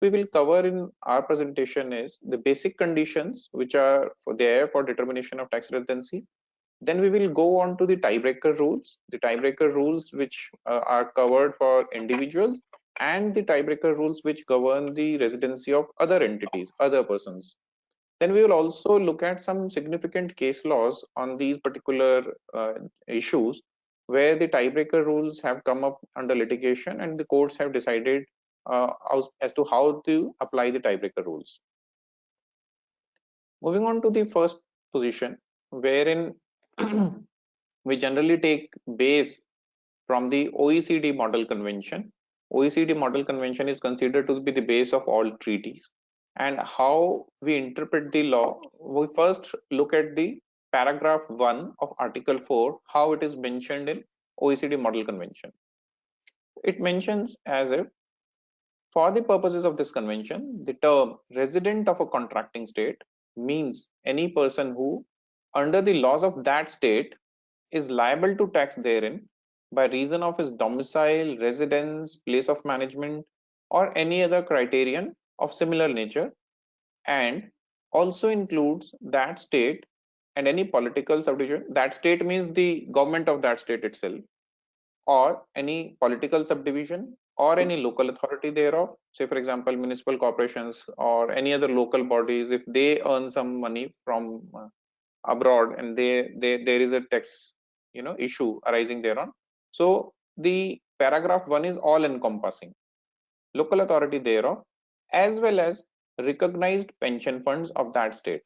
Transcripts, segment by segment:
we will cover in our presentation is the basic conditions which are there for determination of tax residency. Then we will go on to the tiebreaker rules, which are covered for individuals, and the tiebreaker rules which govern the residency of other entities, other persons. Then we will also look at some significant case laws on these particular issues where the tiebreaker rules have come up under litigation and the courts have decided as to how to apply the tiebreaker rules. Moving on to the first position, wherein we generally take base from the OECD Model Convention. OECD Model Convention is considered to be the base of all treaties. And how we interpret the law, we first look at the paragraph 1 of Article 4, how it is mentioned in OECD Model Convention. It mentions as if, for the purposes of this convention, the term resident of a contracting state means any person who, under the laws of that state, is liable to tax therein by reason of his domicile, residence, place of management, or any other criterion of similar nature, and also includes that state and any political subdivision. That state means the government of that state itself, or any political subdivision or any local authority thereof. Say for example, municipal corporations or any other local bodies, if they earn some money from abroad and there is a tax issue arising thereon. So the paragraph 1 is all encompassing local authority thereof, as well as recognized pension funds of that state.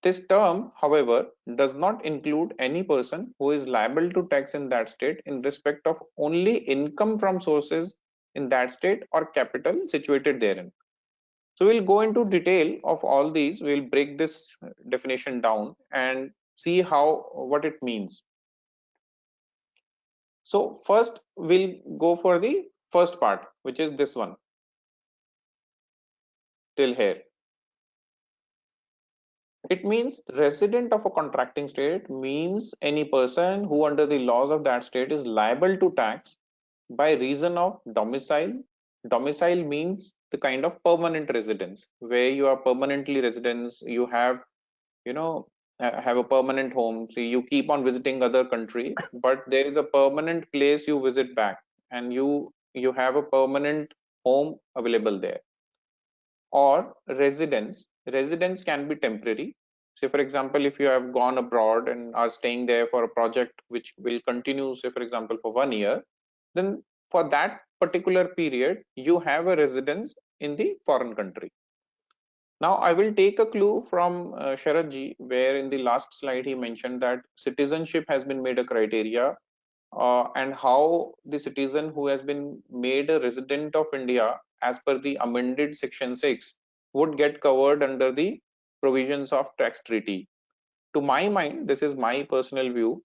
This term, however, does not include any person who is liable to tax in that state in respect of only income from sources in that state or capital situated therein. So we'll go into detail of all these. We'll break this definition down and see what it means. So first we'll go for the first part, which is this one till here. It means resident of a contracting state means any person who under the laws of that state is liable to tax by reason of domicile. Domicile means the kind of permanent residence where you are permanently residence, you have have a permanent home. So you keep on visiting other country, but there is a permanent place you visit back, and you have a permanent home available there. Or residence can be temporary. Say for example, if you have gone abroad and are staying there for a project which will continue, say for example, for 1 year, then for that particular period you have a residence in the foreign country. Now I will take a clue from Sharad ji, where in the last slide he mentioned that citizenship has been made a criteria, and how the citizen who has been made a resident of India as per the amended section 6 would get covered under the provisions of tax treaty. To my mind, this is my personal view,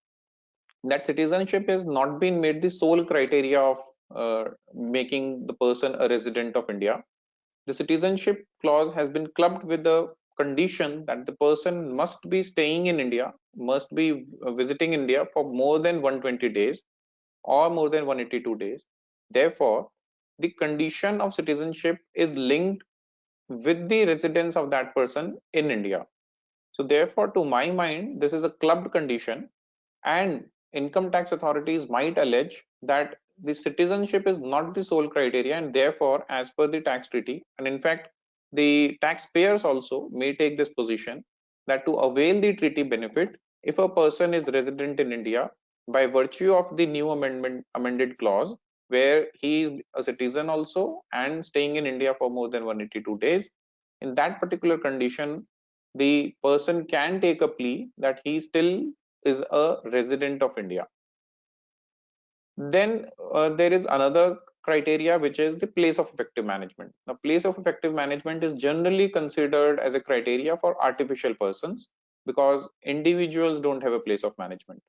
that citizenship has not been made the sole criteria of making the person a resident of India. The citizenship clause has been clubbed with the condition that the person must be staying in India, must be visiting India for more than 120 days or more than 182 days. Therefore, the condition of citizenship is linked with the residence of that person in India. So therefore, to my mind, this is a clubbed condition, and income tax authorities might allege that the citizenship is not the sole criteria, and therefore, as per the tax treaty, and in fact, the taxpayers also may take this position, that to avail the treaty benefit, if a person is resident in India by virtue of the new amended clause, where he is a citizen also and staying in India for more than 182 days, in that particular condition, the person can take a plea that he still is a resident of India. Then there is another criteria, which is the place of effective management. Now, place of effective management is generally considered as a criteria for artificial persons, because individuals don't have a place of management.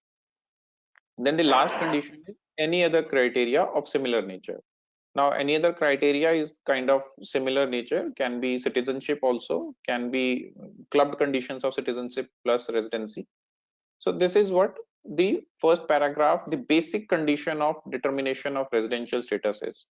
Then the last condition is any other criteria of similar nature. Now, any other criteria is kind of similar nature, can be citizenship also, can be clubbed conditions of citizenship plus residency. So this is what the first paragraph, the basic condition of determination of residential status is.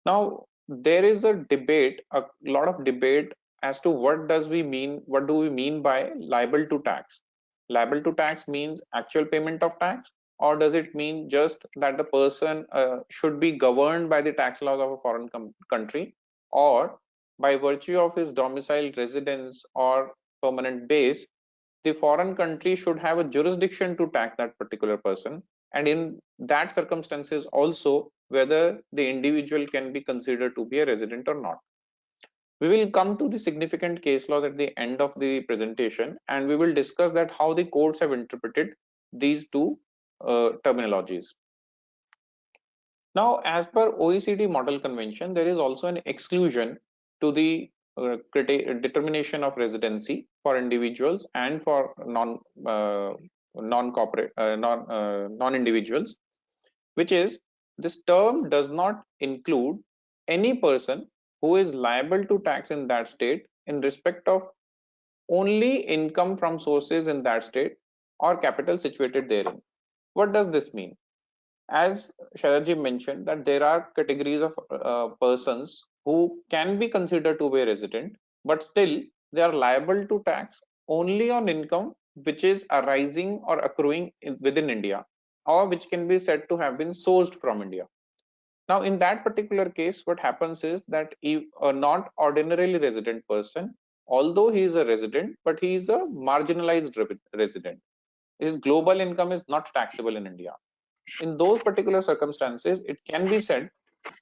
Now, there is a debate, a lot of debate as to what do we mean by liable to tax. Liable to tax means actual payment of tax, or does it mean just that the person should be governed by the tax laws of a foreign country, or by virtue of his domicile residence or permanent base, the foreign country should have a jurisdiction to tax that particular person, and in that circumstances also whether the individual can be considered to be a resident or not. We will come to the significant case laws at the end of the presentation, and we will discuss that how the courts have interpreted these two terminologies. Now, as per OECD Model Convention, there is also an exclusion to the determination of residency for individuals and for non individuals, which is, this term does not include any person who is liable to tax in that state in respect of only income from sources in that state or capital situated therein. What does this mean? As Sharadji mentioned, that there are categories of persons who can be considered to be a resident, but still they are liable to tax only on income which is arising or accruing within India, or which can be said to have been sourced from India. Now, in that particular case, what happens is that if a not ordinarily resident person, although he is a resident, but he is a marginalized resident, his global income is not taxable in India. In those particular circumstances, it can be said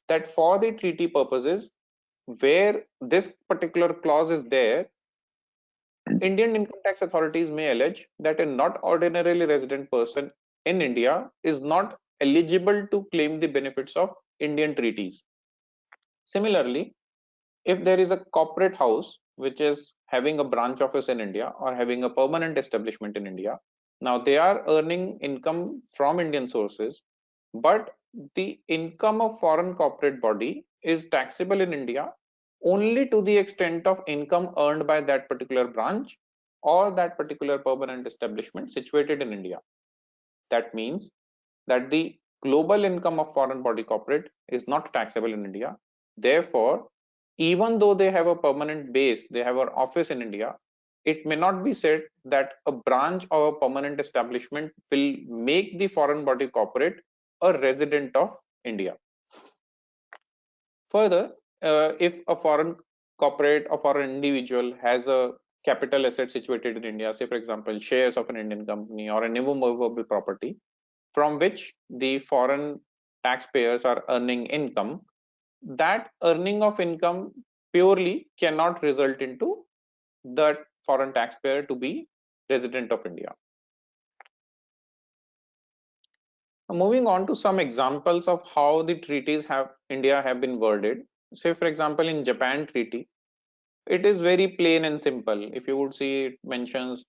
that for the treaty purposes, where this particular clause is there, Indian income tax authorities may allege that a not ordinarily resident person in India is not eligible to claim the benefits of Indian treaties. Similarly, if there is a corporate house which is having a branch office in India or having a permanent establishment in India, now they are earning income from Indian sources, but the income of foreign corporate body is taxable in India only to the extent of income earned by that particular branch or that particular permanent establishment situated in India. That means that the global income of foreign body corporate is not taxable in India. Therefore, even though they have a permanent base, they have an office in India, it may not be said that a branch or a permanent establishment will make the foreign body corporate a resident of India. Further, if a foreign corporate or foreign individual has a capital asset situated in India, say for example, shares of an Indian company or an immovable property, from which the foreign taxpayers are earning income, that earning of income purely cannot result into that foreign taxpayer to be resident of India. Moving on to some examples of how the treaties have India have been worded. Say for example, in Japan treaty, it is very plain and simple. If you would see, it mentions,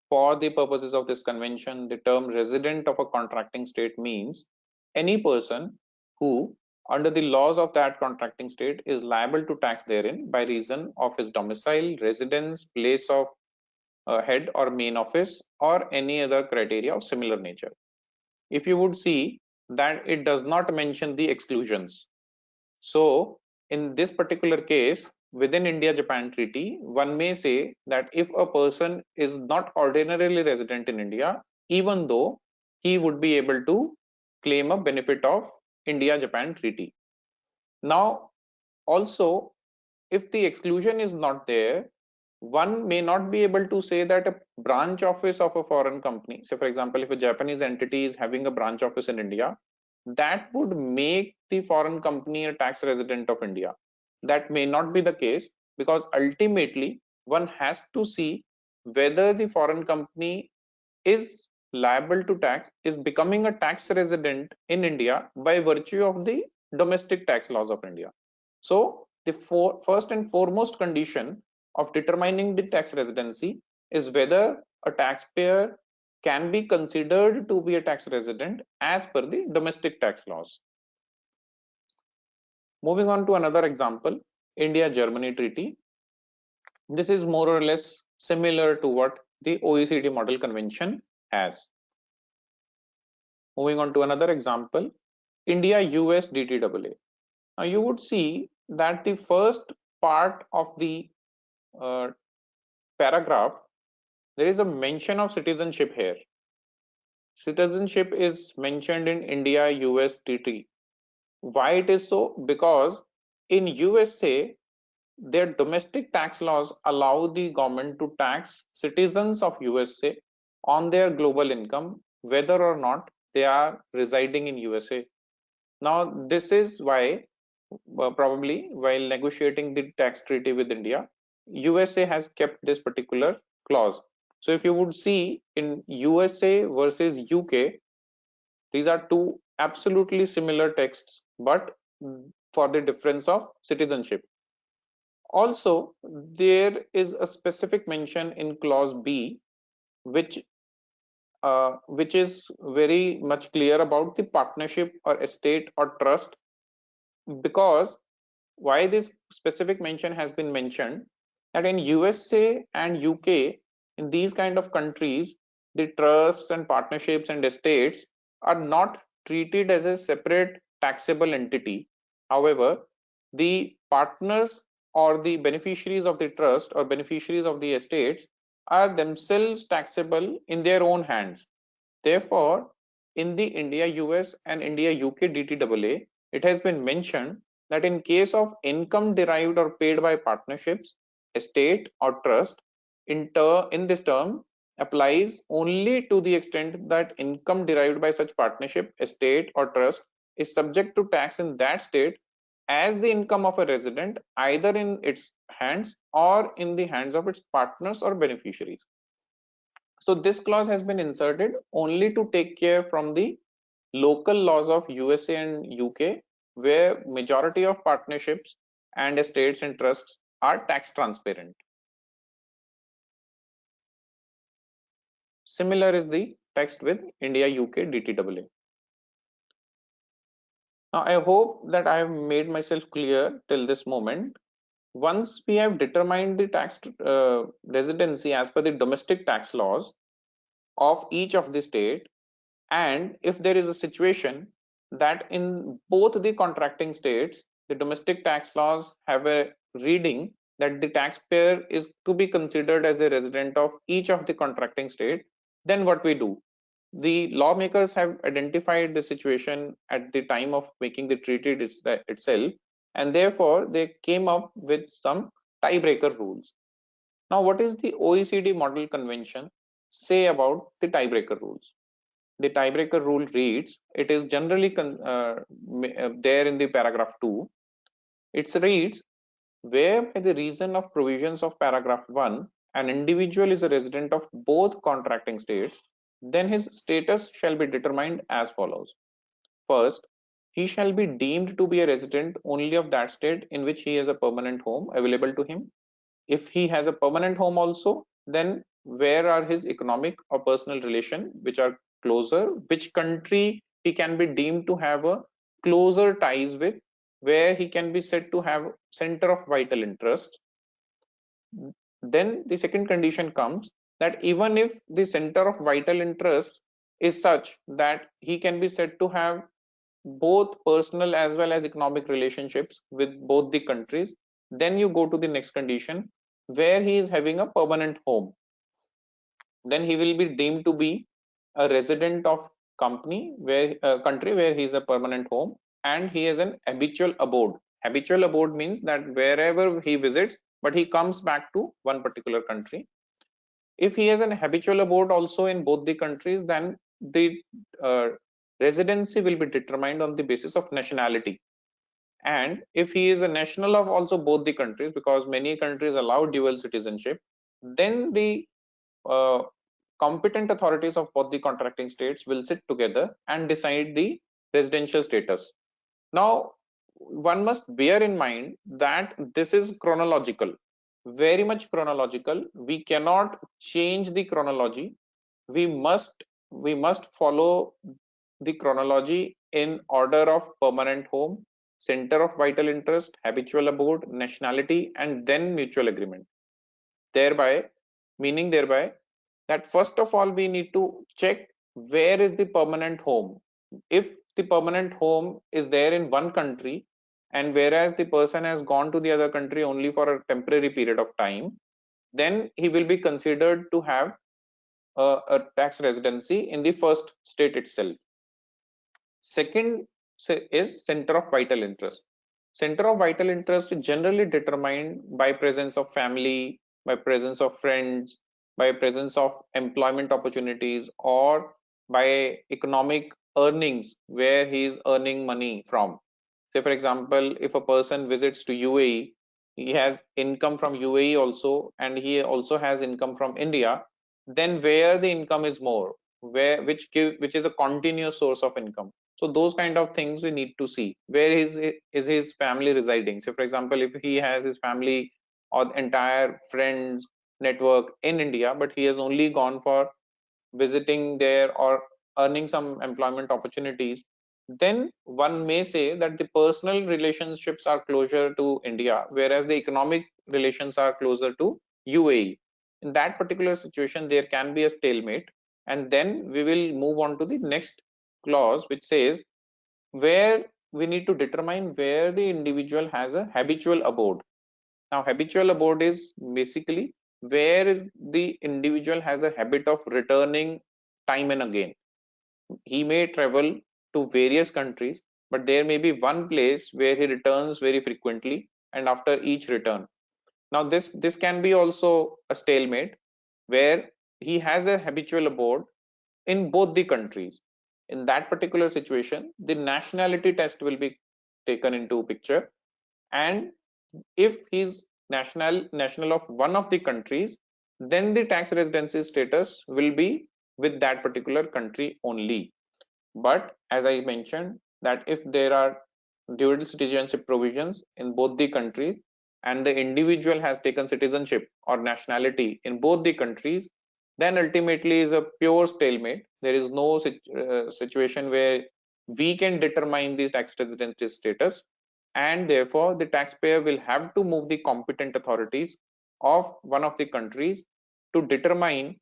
for the purposes of this convention, the term resident of a contracting state means any person who, under the laws of that contracting state, is liable to tax therein by reason of his domicile, residence, place of head or main office, or any other criteria of similar nature. If you would see that it does not mention the exclusions. So, in this particular case, within India-Japan treaty, one may say that if a person is not ordinarily resident in India, even though he would be able to claim a benefit of India-Japan treaty. Now, also, if the exclusion is not there, one may not be able to say that a branch office of a foreign company, say for example, if a Japanese entity is having a branch office in India, that would make the foreign company a tax resident of India. That may not be the case, because ultimately one has to see whether the foreign company is liable to tax, is becoming a tax resident in India by virtue of the domestic tax laws of India. So the first and foremost condition of determining the tax residency is whether a taxpayer can be considered to be a tax resident as per the domestic tax laws. Moving on to another example, India-Germany treaty. This is more or less similar to what the OECD Model Convention has. Moving on to another example, India-US DTAA. Now you would see that the first part of the paragraph, there is a mention of citizenship here. Citizenship is mentioned in India US treaty. Why it is so? Because in USA, their domestic tax laws allow the government to tax citizens of USA on their global income, whether or not they are residing in USA. Now, this is why probably while negotiating the tax treaty with India, USA has kept this particular clause. So if you would see in USA versus UK, these are two absolutely similar texts, but for the difference of citizenship. Also, there is a specific mention in clause B, which is very much clear about the partnership or estate or trust, because why this specific mention has been mentioned, that in USA and UK, in these kind of countries, the trusts and partnerships and estates are not treated as a separate taxable entity. However, the partners or the beneficiaries of the trust or beneficiaries of the estates are themselves taxable in their own hands. Therefore, in the India US and India UK DTAA, it has been mentioned that in case of income derived or paid by partnerships, estate or trust, in this term applies only to the extent that income derived by such partnership, estate or trust is subject to tax in that state as the income of a resident, either in its hands or in the hands of its partners or beneficiaries. So this clause has been inserted only to take care from the local laws of USA and UK, where majority of partnerships and estates and trusts are tax transparent. Similar is the text with India UK DTAA. Now I hope that I have made myself clear till this moment. Once we have determined the tax residency as per the domestic tax laws of each of the state, and if there is a situation that in both the contracting states the domestic tax laws have a reading that the taxpayer is to be considered as a resident of each of the contracting state, then what we do, the lawmakers have identified the situation at the time of making the treaty itself, and therefore they came up with some tiebreaker rules. Now what is the OECD model convention say about the tiebreaker rules? The tiebreaker rule reads, it is generally there in the paragraph 2. It reads, where by the reason of provisions of paragraph 1, an individual is a resident of both contracting states, then his status shall be determined as follows. First, he shall be deemed to be a resident only of that state in which he has a permanent home available to him. If he has a permanent home also, then where are his economic or personal relation which are closer, which country he can be deemed to have a closer ties with, where he can be said to have center of vital interest. Then the second condition comes that even if the center of vital interest is such that he can be said to have both personal as well as economic relationships with both the countries, then you go to the next condition where he is having a permanent home, then he will be deemed to be a resident of company where country where he is a permanent home, and he has an habitual abode. Habitual abode means that wherever he visits, but he comes back to one particular country. If he has an habitual abode also in both the countries, then the uh, residency will be determined on the basis of nationality. And if he is a national of also both the countries, because many countries allow dual citizenship, then the uh, competent authorities of both the contracting states will sit together and decide the residential status. Now, one must bear in mind that this is chronological, very much chronological. We cannot change the chronology. We must follow the chronology in order of permanent home, center of vital interest, habitual abode, nationality, and then mutual agreement. Thereby, meaning thereby that first of all we need to check where is the permanent home. If the permanent home is there in one country, and whereas the person has gone to the other country only for a temporary period of time, then he will be considered to have a tax residency in the first state itself. Second is center of vital interest. Center of vital interest is generally determined by presence of family, by presence of friends, by presence of employment opportunities, or by economic earnings where he is earning money from. Say, for example, if a person visits to UAE, he has income from UAE also, and he also has income from India. Then where the income is more, which is a continuous source of income. So those kind of things we need to see. Where is his family residing? So for example, if he has his family or entire friends network in India, but he has only gone for visiting there or earning some employment opportunities, then one may say that the personal relationships are closer to India, whereas the economic relations are closer to UAE. In that particular situation, there can be a stalemate, and then we will move on to the next clause, which says where we need to determine where the individual has a habitual abode. Now, habitual abode is basically where is the individual has a habit of returning time and again. He may travel to various countries, but there may be one place where he returns very frequently and after each return. Now, this can be also a stalemate where he has a habitual abode in both the countries. In that particular situation, the nationality test will be taken into picture, and if he's national of one of the countries, then the tax residency status will be with that particular country only. But as I mentioned, that if there are dual citizenship provisions in both the countries and the individual has taken citizenship or nationality in both the countries, then ultimately is a pure stalemate. There is no situation where we can determine the tax residency status, and therefore the taxpayer will have to move the competent authorities of one of the countries to determine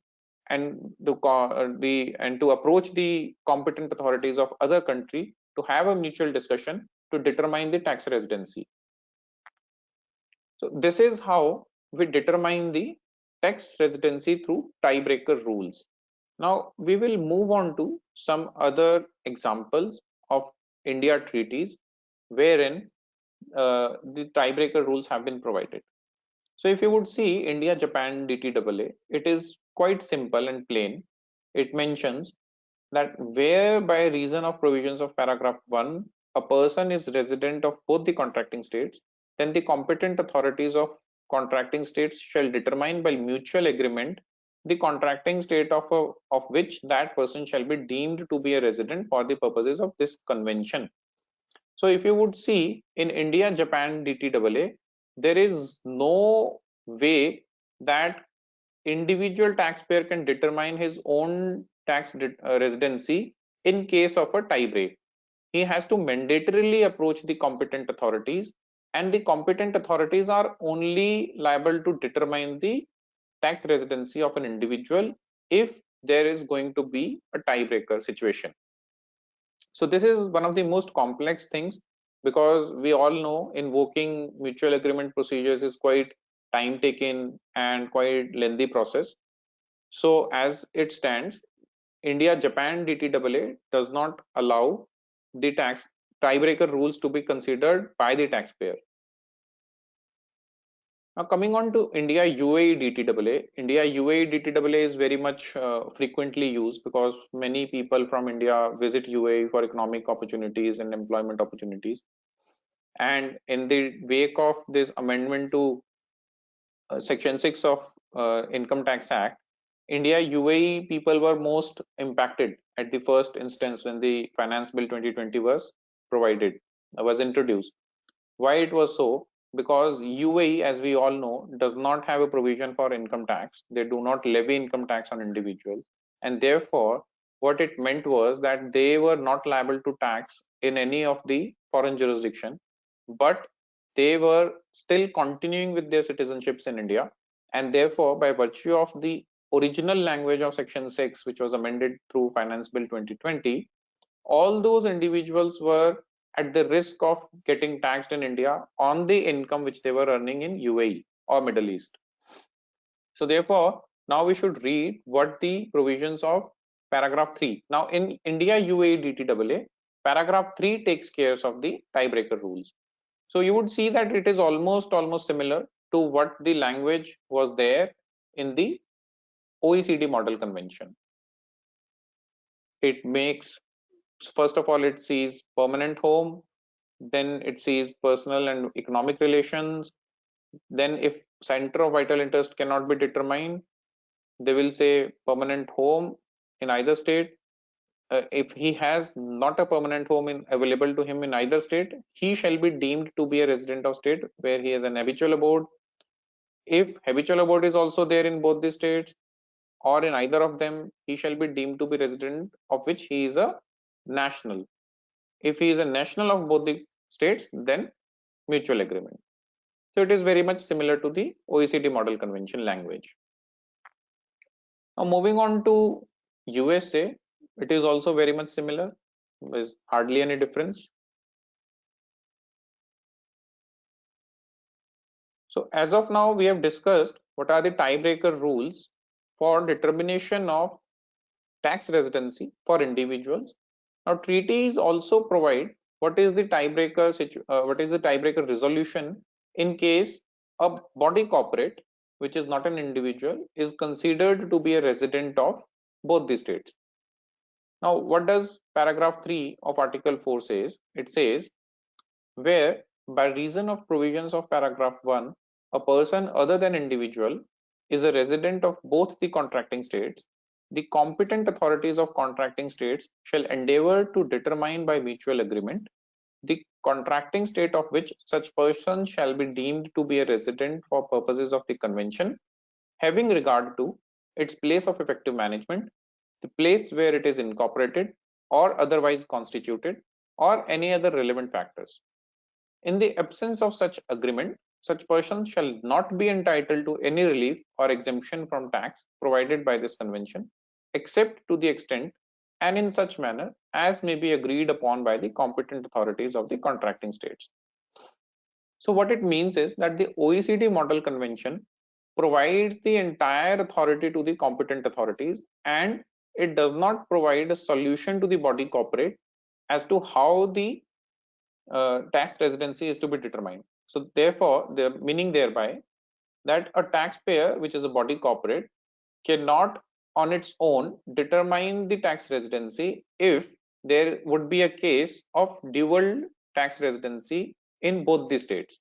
and to approach the competent authorities of other country to have a mutual discussion to determine the tax residency. So this is how we determine the tax residency through tiebreaker rules. Now we will move on to some other examples of India treaties wherein the tiebreaker rules have been provided. So if you would see India Japan DTAA, it is quite simple and plain. It mentions that where by reason of provisions of paragraph 1 a person is resident of both the contracting states, then the competent authorities of contracting states shall determine by mutual agreement the contracting state of which that person shall be deemed to be a resident for the purposes of this convention. So if you would see in India Japan DTAA, there is no way that individual taxpayer can determine his own tax residency in case of a tie break. He has to mandatorily approach the competent authorities, and the competent authorities are only liable to determine the tax residency of an individual if there is going to be a tiebreaker situation. So this is one of the most complex things, because we all know invoking mutual agreement procedures is quite time taken and quite lengthy process. So as it stands, India Japan DTAA does not allow the tax tiebreaker rules to be considered by the taxpayer. Now coming on to India UAE DTAA, India UAE DTAA is very much frequently used because many people from India visit UAE for economic opportunities and employment opportunities. And in the wake of this amendment to Section 6 of Income Tax Act, India UAE people were most impacted at the first instance when the Finance Bill 2020 was introduced. Why it was so? Because UAE, as we all know, does not have a provision for income tax. They do not levy income tax on individuals, and therefore what it meant was that they were not liable to tax in any of the foreign jurisdiction, but they were still continuing with their citizenships in India, and therefore by virtue of the original language of Section 6, which was amended through Finance Bill 2020, all those individuals were at the risk of getting taxed in India on the income which they were earning in UAE or Middle East. So therefore, now we should read what the provisions of paragraph 3. Now in India UAE DTAA, paragraph 3 takes care of the tiebreaker rules. So you would see that it is almost similar to what the language was there in the OECD model convention. It makes, first of all, it sees permanent home, then it sees personal and economic relations. Then if center of vital interest cannot be determined, they will say permanent home in either state. If he has not a permanent home available to him in either state, he shall be deemed to be a resident of state where he has an habitual abode. If habitual abode is also there in both the states or in either of them, he shall be deemed to be resident of which he is a national. If he is a national of both the states, then mutual agreement. So it is very much similar to the OECD model convention language. Now moving on to USA, it is also very much similar. There's hardly any difference. So as of now, we have discussed what are the tiebreaker rules for determination of tax residency for individuals. Now treaties also provide what is the tiebreaker resolution in case a body corporate, which is not an individual, is considered to be a resident of both the states. Now what does paragraph 3 of article 4 says? It says, where by reason of provisions of paragraph 1 a person other than individual is a resident of both the contracting states, the competent authorities of contracting states shall endeavor to determine by mutual agreement the contracting state of which such person shall be deemed to be a resident for purposes of the convention, having regard to its place of effective management, the place where it is incorporated or otherwise constituted, or any other relevant factors. In the absence of such agreement, such person shall not be entitled to any relief or exemption from tax provided by this convention, except to the extent and in such manner as may be agreed upon by the competent authorities of the contracting states. So what it means is that the OECD model convention provides the entire authority to the competent authorities, and it does not provide a solution to the body corporate as to how the tax residency is to be determined. So therefore, the meaning thereby that a taxpayer, which is a body corporate, cannot on its own determine the tax residency if there would be a case of dual tax residency in both the states.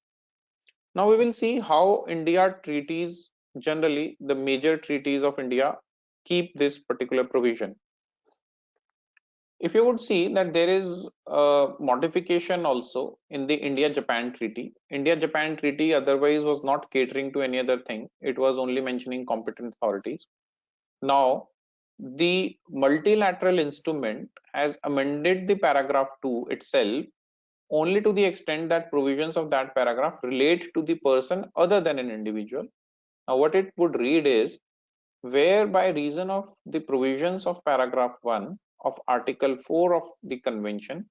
Now we will see how India treaties, generally the major treaties of India, keep this particular provision. If you would see that there is a modification also in the India-Japan treaty. India-Japan treaty otherwise was not catering to any other thing. It was only mentioning competent authorities. Now, the multilateral instrument has amended the paragraph 2 itself only to the extent that provisions of that paragraph relate to the person other than an individual. Now, what it would read is, where by reason of the provisions of paragraph 1 of article 4 of the convention,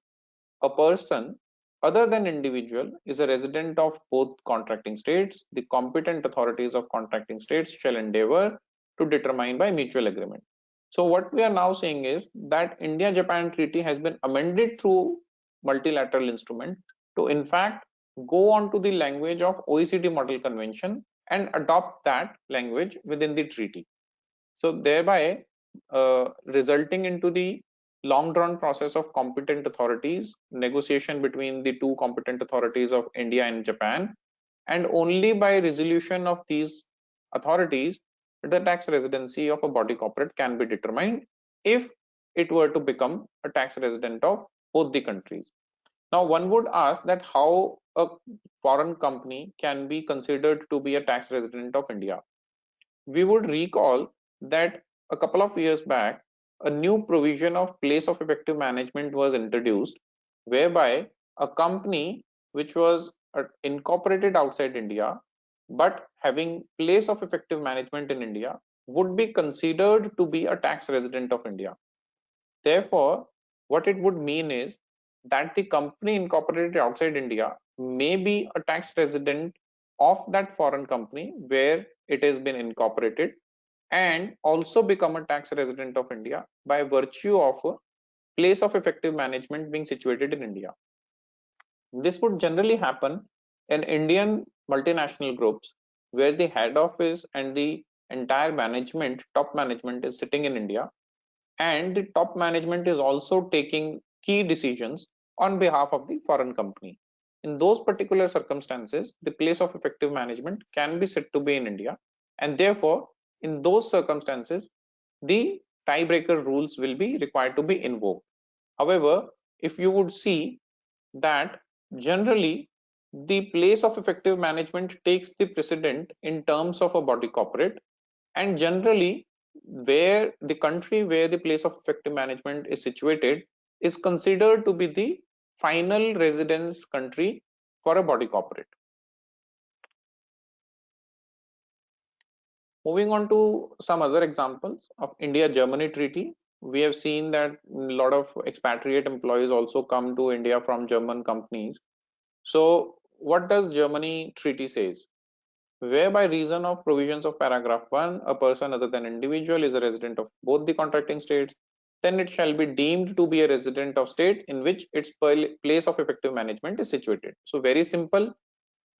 a person other than individual is a resident of both contracting states, the competent authorities of contracting states shall endeavor to determine by mutual agreement. So what we are now saying is that India-Japan treaty has been amended through multilateral instrument to in fact go on to the language of OECD model convention and adopt that language within the treaty. So thereby resulting into the long drawn process of competent authorities, negotiation between the two competent authorities of India and Japan, and only by resolution of these authorities the tax residency of a body corporate can be determined if it were to become a tax resident of both the countries. Now one would ask that how a foreign company can be considered to be a tax resident of India. We would recall that a couple of years back, a new provision of place of effective management was introduced, whereby a company which was incorporated outside India but having place of effective management in India would be considered to be a tax resident of India. Therefore, what it would mean is that the company incorporated outside India may be a tax resident of that foreign company where it has been incorporated, and also become a tax resident of India by virtue of a place of effective management being situated in India. This would generally happen in Indian multinational groups where the head office and the entire management, top management, is sitting in India, and the top management is also taking key decisions on behalf of the foreign company. In those particular circumstances, the place of effective management can be said to be in India, and therefore, in those circumstances, the tiebreaker rules will be required to be invoked. However, if you would see that generally the place of effective management takes the precedent in terms of a body corporate, and generally where the country where the place of effective management is situated is considered to be the final residence country for a body corporate. Moving on to some other examples of India-Germany treaty, we have seen that a lot of expatriate employees also come to India from German companies. So what does Germany treaty says? Where by reason of provisions of paragraph 1, a person other than individual is a resident of both the contracting states, then it shall be deemed to be a resident of state in which its place of effective management is situated. So very simple,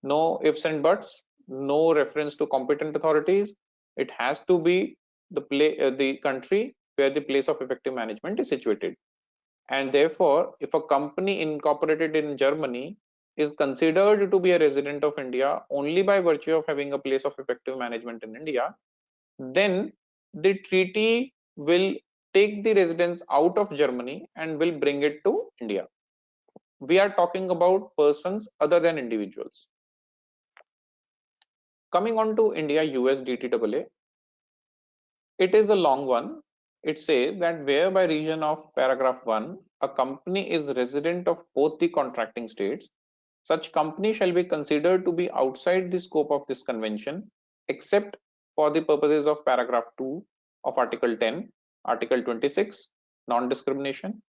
no ifs and buts, no reference to competent authorities. It has to be the country where the place of effective management is situated. And therefore, if a company incorporated in Germany is considered to be a resident of India only by virtue of having a place of effective management in India, then the treaty will take the residence out of Germany and will bring it to India. We are talking about persons other than individuals. Coming on to India US DTAA, it is a long one. It says that where by region of paragraph 1, a company is resident of both the contracting states, such company shall be considered to be outside the scope of this convention, except for the purposes of paragraph 2 of Article 10, Article 26, non-discrimination,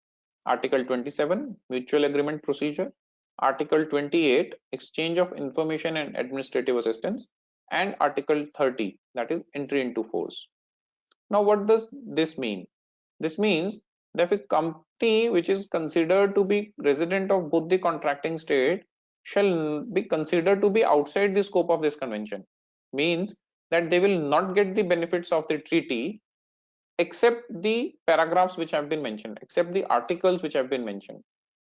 Article 27, mutual agreement procedure, Article 28, exchange of information and administrative assistance, and Article 30, that is entry into force. Now, what does this mean? This means that if a company which is considered to be resident of both the contracting state shall be considered to be outside the scope of this convention. Means that they will not get the benefits of the treaty except the paragraphs which have been mentioned, except the articles which have been mentioned,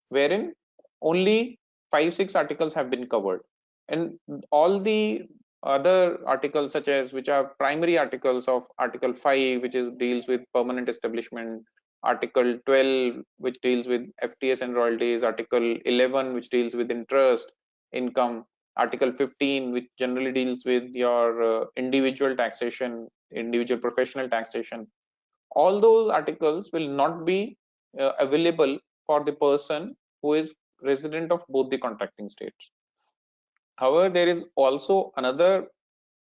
wherein only 5-6 articles have been covered, and all the other articles, such as which are primary articles of Article 5, which is deals with permanent establishment, Article 12, which deals with FTS and royalties, Article 11, which deals with interest income, Article 15, which generally deals with your individual taxation, individual professional taxation. All those articles will not be available for the person who is resident of both the contracting states. However, there is also another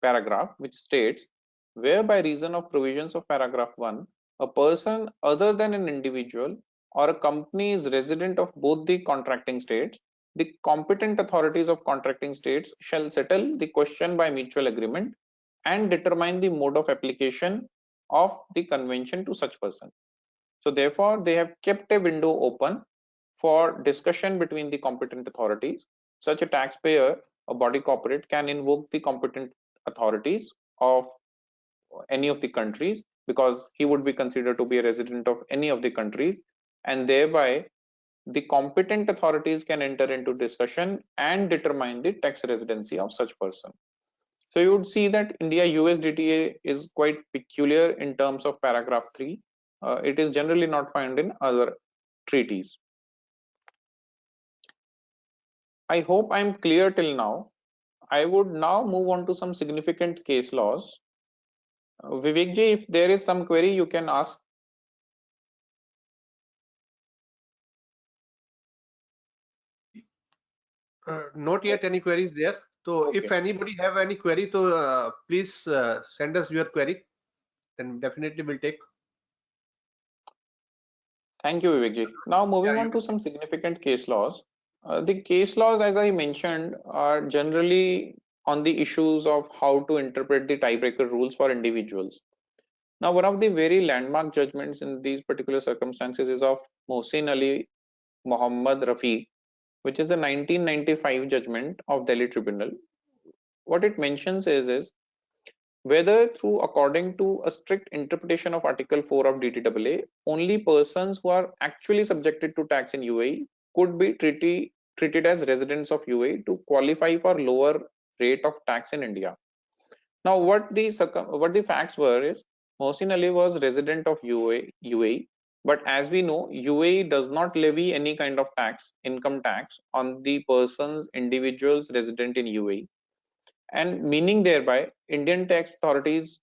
paragraph which states, where by reason of provisions of paragraph 1, a person other than an individual or a company is resident of both the contracting states, the competent authorities of contracting states shall settle the question by mutual agreement and determine the mode of application of the convention to such person. So therefore, they have kept a window open for discussion between the competent authorities. Such a taxpayer, a body corporate, can invoke the competent authorities of any of the countries, because he would be considered to be a resident of any of the countries, and thereby the competent authorities can enter into discussion and determine the tax residency of such person. So you would see that India US DTA is quite peculiar in terms of paragraph 3. It is generally not found in other treaties. I hope I'm clear till now. I would now move on to some significant case laws. Vivekji, if there is some query, you can ask. Not yet any queries there. So Okay. if anybody have any query, so please send us your query. Then definitely we'll take. Thank you, Vivekji. Now Yeah, moving you on to can. some significant case laws. The case laws, as I mentioned, are generally on the issues of how to interpret the tiebreaker rules for individuals. Now, one of the very landmark judgments in these particular circumstances is of Mohsin Ali Muhammad Rafiq, which is the 1995 judgment of Delhi Tribunal. What it mentions is whether through according to a strict interpretation of Article 4 of DTAA, only persons who are actually subjected to tax in UAE could be treated as residents of UAE to qualify for lower rate of tax in India. Now, what the facts were is Mohsin Ali was resident of UAE, but as we know, UAE does not levy any kind of tax, income tax, on the persons, individuals resident in UAE, and meaning thereby Indian tax authorities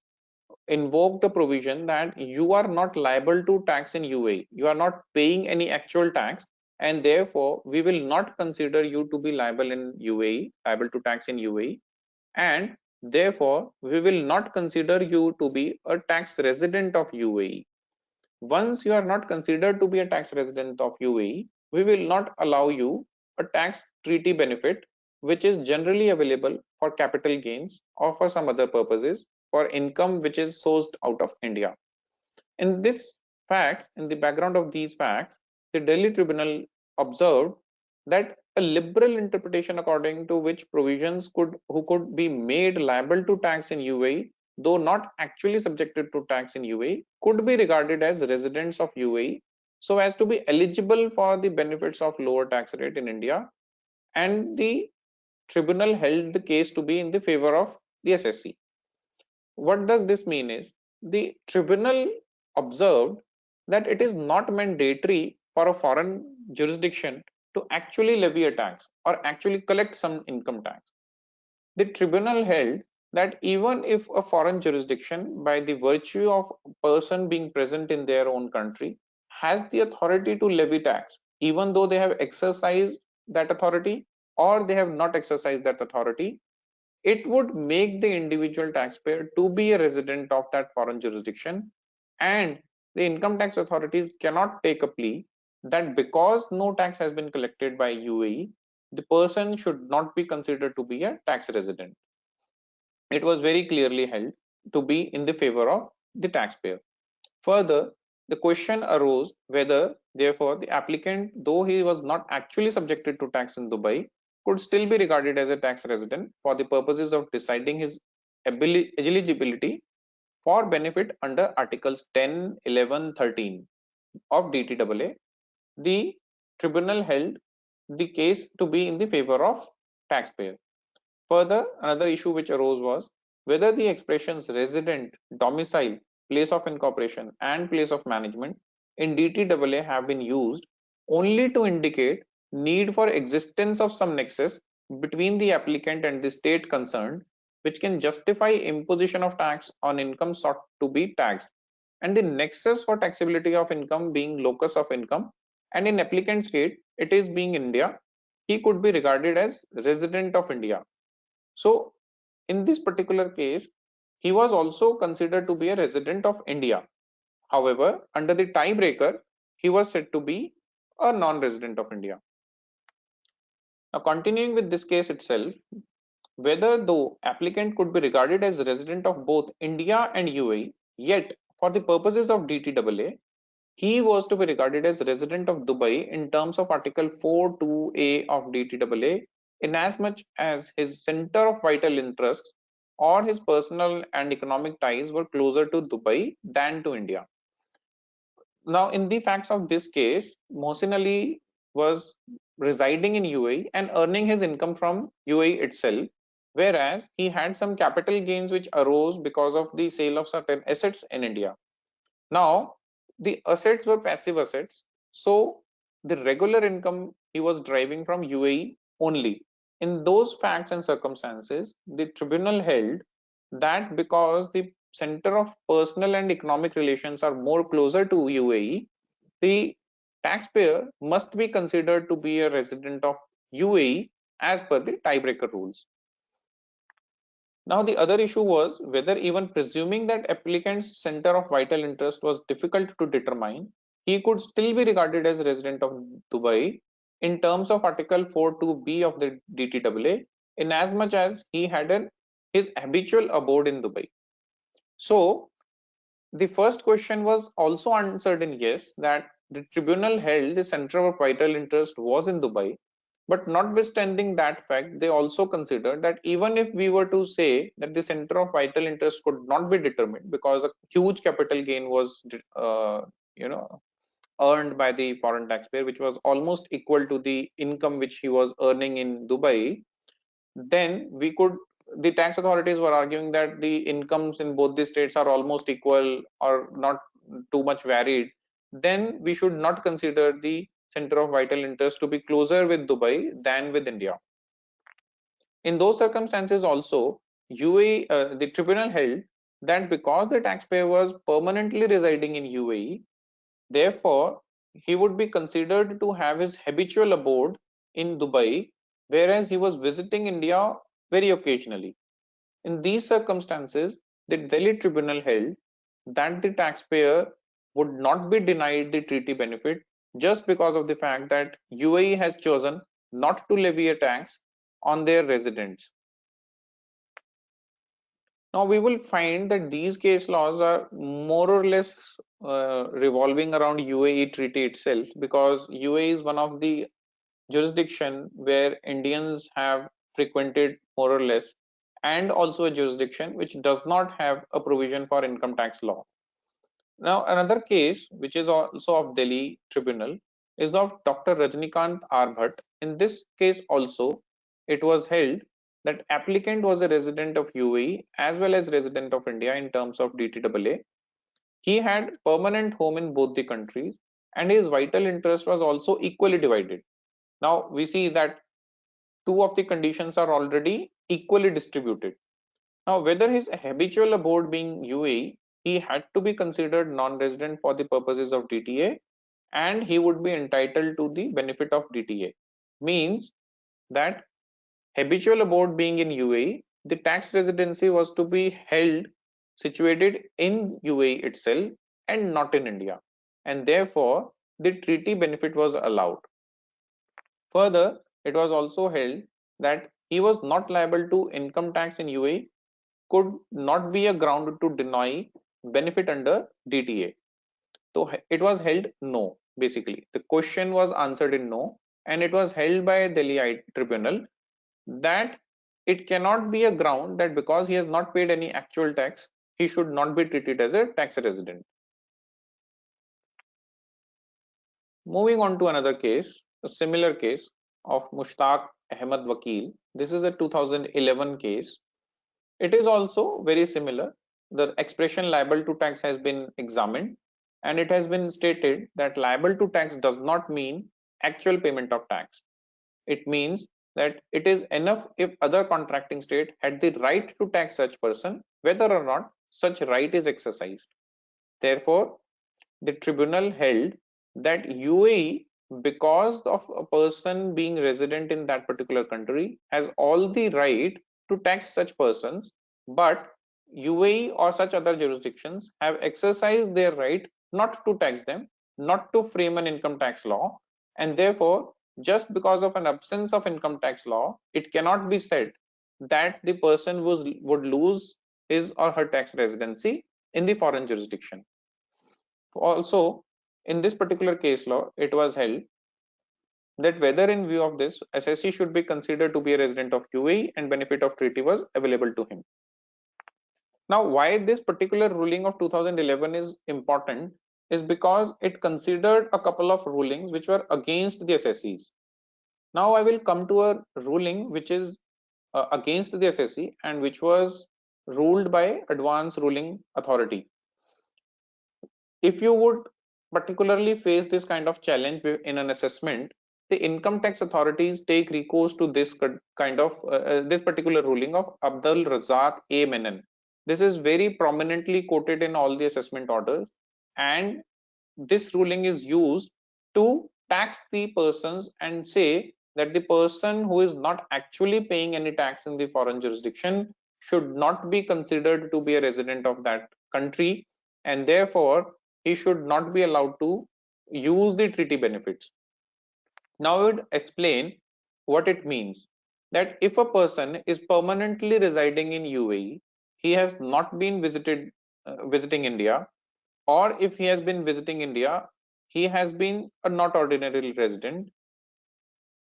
invoke the provision that you are not liable to tax in UAE. You are not paying any actual tax, and therefore we will not consider you to be liable in UAE, liable to tax in UAE, and therefore we will not consider you to be a tax resident of UAE. Once you are not considered to be a tax resident of UAE, we will not allow you a tax treaty benefit, which is generally available for capital gains or for some other purposes for income which is sourced out of India. In this facts, in the background of these facts, the Delhi Tribunal observed that a liberal interpretation according to which provisions could be made liable to tax in UAE, though not actually subjected to tax in UAE, could be regarded as residents of UAE so as to be eligible for the benefits of lower tax rate in India, and the tribunal held the case to be in the favor of the SSC. What does this mean is the tribunal observed that it is not mandatory for a foreign jurisdiction to actually levy a tax or actually collect some income tax. The tribunal held that even if a foreign jurisdiction, by the virtue of a person being present in their own country, has the authority to levy tax, even though they have exercised that authority or they have not exercised that authority, it would make the individual taxpayer to be a resident of that foreign jurisdiction, and the income tax authorities cannot take a plea that because no tax has been collected by UAE, the person should not be considered to be a tax resident. It was very clearly held to be in the favor of the taxpayer. Further, the question arose whether, therefore, the applicant, though he was not actually subjected to tax in Dubai, could still be regarded as a tax resident for the purposes of deciding his eligibility for benefit under Articles 10, 11, 13 of DTAA. The tribunal held the case to be in the favor of taxpayer. Further, another issue which arose was whether the expressions resident, domicile, place of incorporation, and place of management in DTAA have been used only to indicate need for existence of some nexus between the applicant and the state concerned, which can justify imposition of tax on income sought to be taxed, and the nexus for taxability of income being locus of income, and in applicant's case, it is being India, he could be regarded as resident of India. So, in this particular case, he was also considered to be a resident of India. However, under the tiebreaker, he was said to be a non-resident of India. Now, continuing with this case itself, whether though applicant could be regarded as resident of both India and UAE, yet for the purposes of DTAA, he was to be regarded as resident of Dubai in terms of Article 4.2a of DTAA, inasmuch as his center of vital interest or his personal and economic ties were closer to Dubai than to India. Now, in the facts of this case, Mohsin Ali was residing in UAE and earning his income from UAE itself, whereas he had some capital gains which arose because of the sale of certain assets in India. Now, the assets were passive assets, so the regular income he was driving from UAE only. In those facts and circumstances, the tribunal held that because the center of personal and economic relations are more closer to UAE, the taxpayer must be considered to be a resident of UAE as per the tiebreaker rules. Now, the other issue was whether, even presuming that applicant's center of vital interest was difficult to determine, he could still be regarded as a resident of Dubai in terms of Article 42B of the DTAA, in as much as he had his habitual abode in Dubai. So the first question was also answered in yes, that the tribunal held the center of vital interest was in Dubai. But notwithstanding that fact, they also considered that even if we were to say that the center of vital interest could not be determined because a huge capital gain was, you know, earned by the foreign taxpayer, which was almost equal to the income which he was earning in Dubai, then we could, the tax authorities were arguing that the incomes in both the states are almost equal or not too much varied, then we should not consider the center of vital interest to be closer with Dubai than with India. In those circumstances also, the tribunal held that because the taxpayer was permanently residing in UAE, therefore he would be considered to have his habitual abode in Dubai, whereas he was visiting India very occasionally. In these circumstances, the Delhi tribunal held that the taxpayer would not be denied the treaty benefit just because of the fact that UAE has chosen not to levy a tax on their residents. Now we will find that these case laws are more or less revolving around UAE treaty itself, because UAE is one of the jurisdiction where Indians have frequented more or less, and also a jurisdiction which does not have a provision for income tax law. Now another case which is also of Delhi tribunal is of Dr. Rajnikant R. Bhatt. In this case also, it was held that applicant was a resident of UAE as well as resident of India in terms of DTAA. He had permanent home in both the countries, and his vital interest was also equally divided. Now we see that two of the conditions are already equally distributed. Now, whether his habitual abode being UAE, he had to be considered non-resident for the purposes of DTA, and he would be entitled to the benefit of DTA. Means that habitual abode being in UAE, the tax residency was to be held situated in UAE itself and not in India, and therefore the treaty benefit was allowed. Further, it was also held that he was not liable to income tax in UAE could not be a ground to deny benefit under DTA. So it was held no, basically. The question was answered in no, and it was held by Delhi tribunal that it cannot be a ground that because he has not paid any actual tax, he should not be treated as a tax resident. Moving on to another case, a similar case of Mushtaq Ahmad Wakil. This is a 2011 case. It is also very similar. The expression liable to tax has been examined, and it has been stated that liable to tax does not mean actual payment of tax. It means that it is enough if other contracting state had the right to tax such person, whether or not such right is exercised. Therefore, the tribunal held that UAE, because of a person being resident in that particular country, has all the right to tax such persons, but UAE or such other jurisdictions have exercised their right not to tax them, not to frame an income tax law, and therefore, just because of an absence of income tax law, it cannot be said that the person would lose his or her tax residency in the foreign jurisdiction. Also, in this particular case law, it was held that whether in view of this, SSC should be considered to be a resident of UAE and benefit of treaty was available to him. Now, why this particular ruling of 2011 is important is because it considered a couple of rulings which were against the SSCs. Now, I will come to a ruling which is against the SSC and which was ruled by Advanced Ruling Authority. If you would particularly face this kind of challenge in an assessment, the income tax authorities take recourse to this kind of this particular ruling of Abdul Razak a.meman. This is very prominently quoted in all the assessment orders, and this ruling is used to tax the persons and say that the person who is not actually paying any tax in the foreign jurisdiction should not be considered to be a resident of that country, and therefore he should not be allowed to use the treaty benefits. Now I would explain what it means. That if a person is permanently residing in UAE, he has not been visiting India, or if he has been visiting India, he has been a not ordinary resident,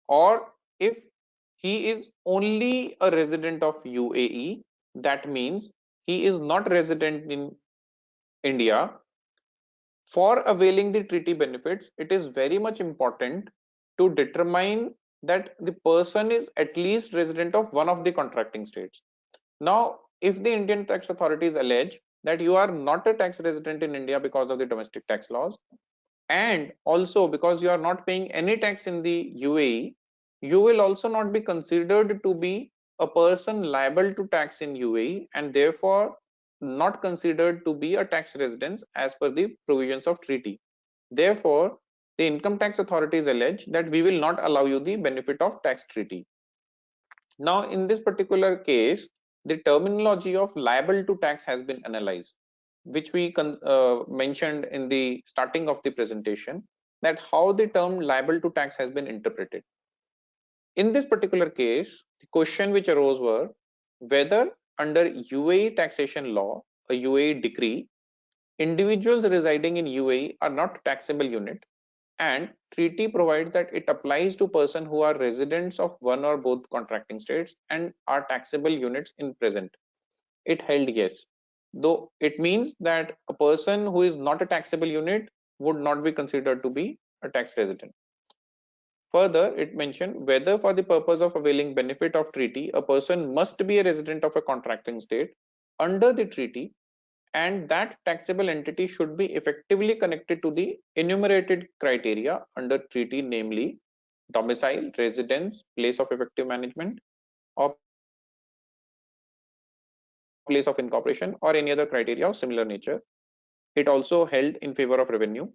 or if he is only a resident of UAE, that means he is not resident in India. For availing the treaty benefits, it is very much important to determine that the person is at least resident of one of the contracting states. Now, if the Indian tax authorities allege that you are not a tax resident in India because of the domestic tax laws, and also because you are not paying any tax in the UAE, you will also not be considered to be a person liable to tax in UAE, and therefore not considered to be a tax resident as per the provisions of treaty. Therefore, the income tax authorities allege that we will not allow you the benefit of tax treaty. Now, in this particular case, the terminology of liable to tax has been analyzed, which we mentioned in the starting of the presentation, that how the term liable to tax has been interpreted. In this particular case, the question which arose were whether under UAE taxation law, a UAE decree, individuals residing in UAE are not taxable unit, and treaty provides that it applies to persons who are residents of one or both contracting states and are taxable units in present. It held yes, though it means that a person who is not a taxable unit would not be considered to be a tax resident. Further, it mentioned whether for the purpose of availing benefit of treaty, a person must be a resident of a contracting state under the treaty, and that taxable entity should be effectively connected to the enumerated criteria under treaty, namely domicile, residence, place of effective management, or place of incorporation, or any other criteria of similar nature. It also held in favor of revenue.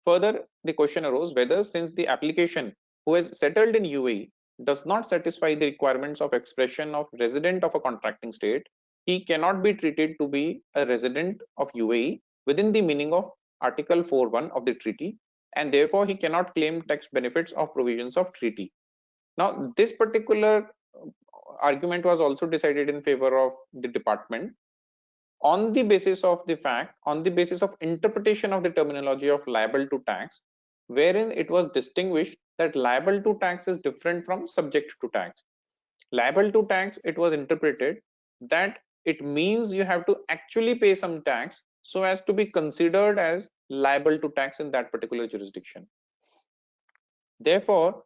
Further, the question arose whether, since the application who has settled in UAE does not satisfy the requirements of expression of resident of a contracting state, he cannot be treated to be a resident of UAE within the meaning of Article 4.1 of the treaty, and therefore he cannot claim tax benefits of provisions of treaty. Now, this particular argument was also decided in favor of the department on the basis of the fact, on the basis of interpretation of the terminology of liable to tax, wherein it was distinguished that liable to tax is different from subject to tax. Liable to tax, it was interpreted that it means you have to actually pay some tax so as to be considered as liable to tax in that particular jurisdiction. Therefore,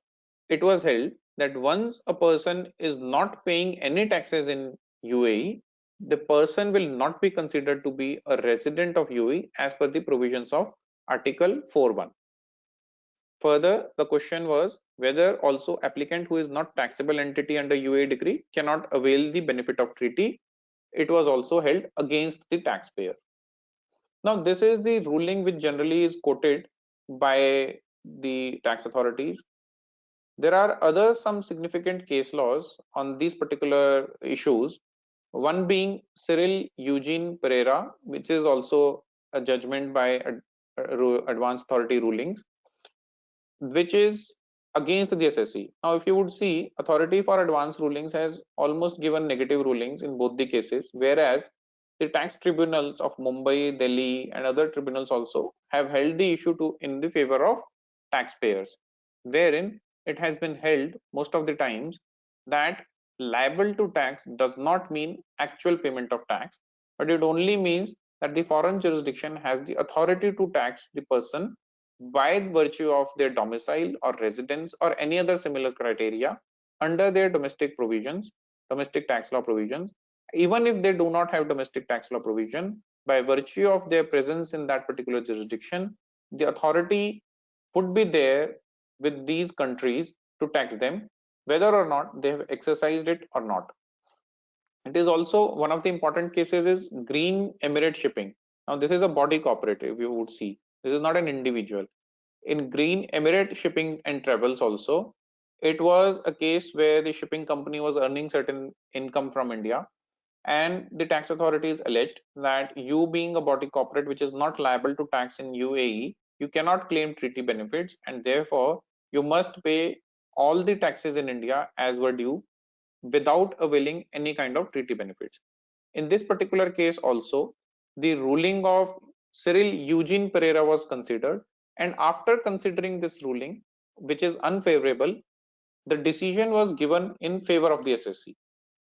it was held that once a person is not paying any taxes in UAE, the person will not be considered to be a resident of UAE as per the provisions of Article 4.1. Further, the question was whether also applicant who is not taxable entity under UAE decree cannot avail the benefit of treaty. It was also held against the taxpayer. Now, this is the ruling which generally is quoted by the tax authorities. There are other some significant case laws on these particular issues. One being Cyril Eugene Pereira, which is also a judgment by advanced authority rulings, which is against the SSE. Now, if you would see, authority for advanced rulings has almost given negative rulings in both the cases, whereas the tax tribunals of Mumbai, Delhi, and other tribunals also have held the issue to in the favor of taxpayers, wherein it has been held most of the times that liable to tax does not mean actual payment of tax, but it only means that the foreign jurisdiction has the authority to tax the person by virtue of their domicile or residence or any other similar criteria under their domestic provisions, domestic tax law provisions. Even if they do not have domestic tax law provision, by virtue of their presence in that particular jurisdiction, the authority would be there with these countries to tax them, whether or not they have exercised it or not. It is also one of the important cases is Green Emirate Shipping. Now, this is a body cooperative, you would see. This is not an individual. In Green Emirate Shipping and Travels also, it was a case where the shipping company was earning certain income from India, and the tax authorities alleged that you being a body corporate which is not liable to tax in UAE you cannot claim treaty benefits, and therefore you must pay all the taxes in India as were due without availing any kind of treaty benefits. In this particular case also, the ruling of Cyril Eugene Pereira was considered, and after considering this ruling, which is unfavorable, the decision was given in favor of the SSC.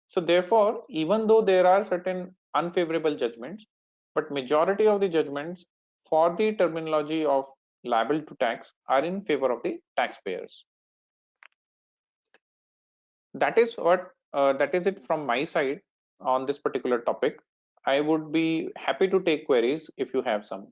So therefore, even though there are certain unfavorable judgments, but majority of the judgments for the terminology of liable to tax are in favor of the taxpayers. That is it from my side on this particular topic. I would be happy to take queries if you have some.